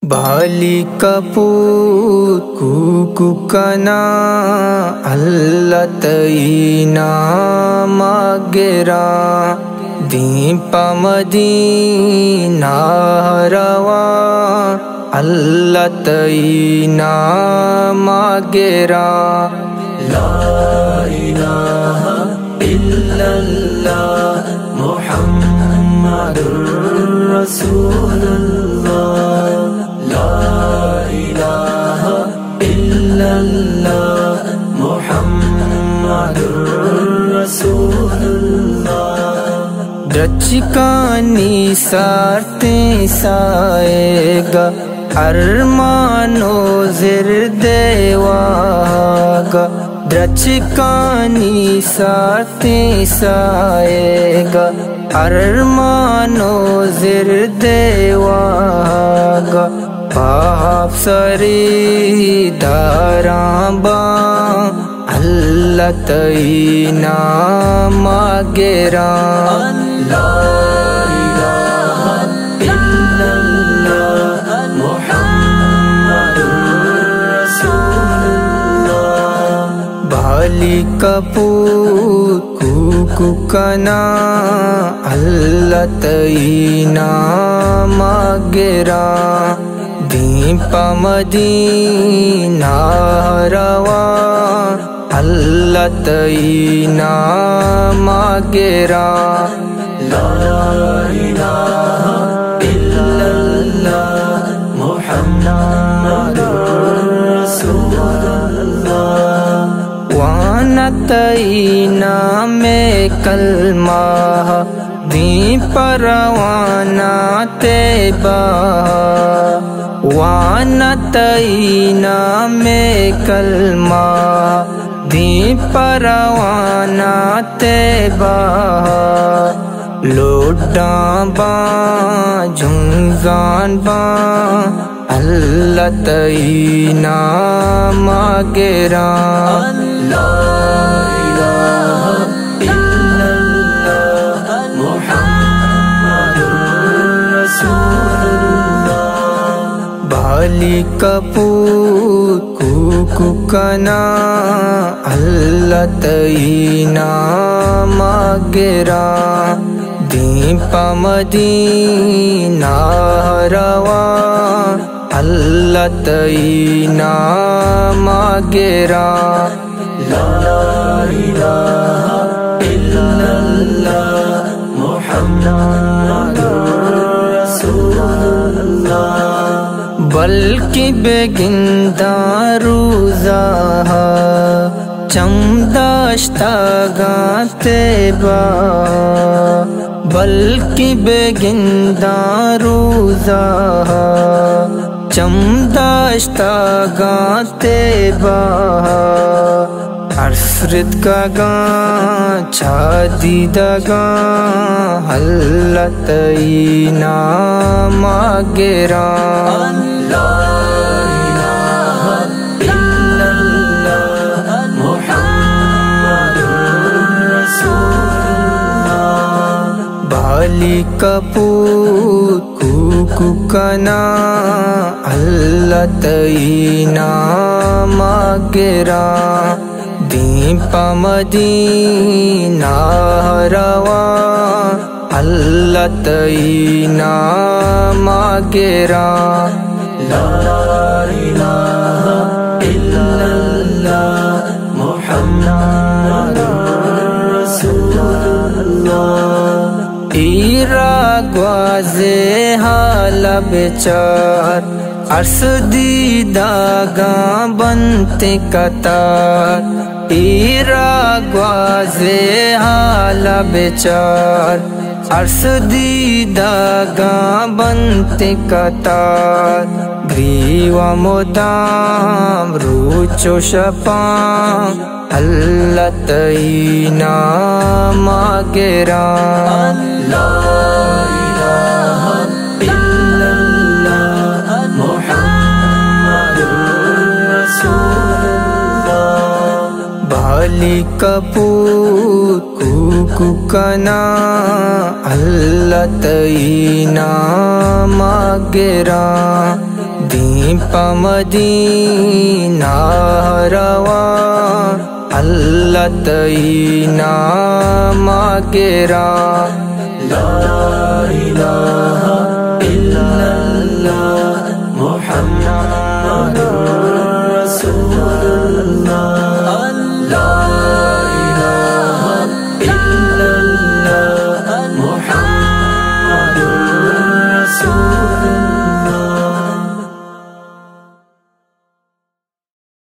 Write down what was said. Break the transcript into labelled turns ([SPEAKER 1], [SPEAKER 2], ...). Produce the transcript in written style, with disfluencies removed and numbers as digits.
[SPEAKER 1] بالی کپوت کوکنا اللہ تینا مگرا دین پمدینہ روا اللہ تینا مگرا لا الہ الا اللہ محمد رسول اللہ لا الہ الا اللہ محمد رسول اللہ رچکانی سارتیں سائے گا ارمانو زردیواگا رچکانی سارتیں سائے گا ارمانو زردیواگا پاپ سری داران بان اللہ تینا مگران لا الہ الا اللہ محمد رسول اللہ بالی کپوت کوکنا اللہ تینا مگرا دین پمدینہ روا اللہ تینا مگرا لا الہ الا اللہ محمد رسول اللہ وانا تینا میں کلمہ دین پروانا تیبا وانا تینا میں کلمہ دین پروانا تیبا لوڈاں باں جھنگان باں اللہ تینا مگران لا الہ الا اللہ محمد رسول اللہ بالی کپوت کوکنا اللہ تینا مگرا دین پمدینہ روا اللہ تینا مگرا لا الہ الا اللہ محمد رسول اللہ بلکہ بگندہ روزہ چمداشتا گاتے با بلکہ بگندہ روزہ چمداشتا گاتے با عرصرت کا گاں چادیدہ گاں اللہ تینا مگران لا الہ الا اللہ محمد رسول اللہ بالی کپوت کوکنا اللہ تینا مگرا دین پمدینہ روا اللہ تینا مگرا لا الہ الا اللہ محمد رسول اللہ ایرا گوازے حال بچار عرص دیدہ گاں بنتے قطار ایرا گوازے حال بچار عرص دیدہ گاں بنتے قطار گریوا مدام روچو شپاں اللہ تینا مگران لا الہ الا اللہ محمد رسول اللہ بالی کپوت کوکنا اللہ تینا مگرا
[SPEAKER 2] دین پا مدینہ رواں اللہ تئی نام گراں
[SPEAKER 1] لا الہ الا اللہ محمد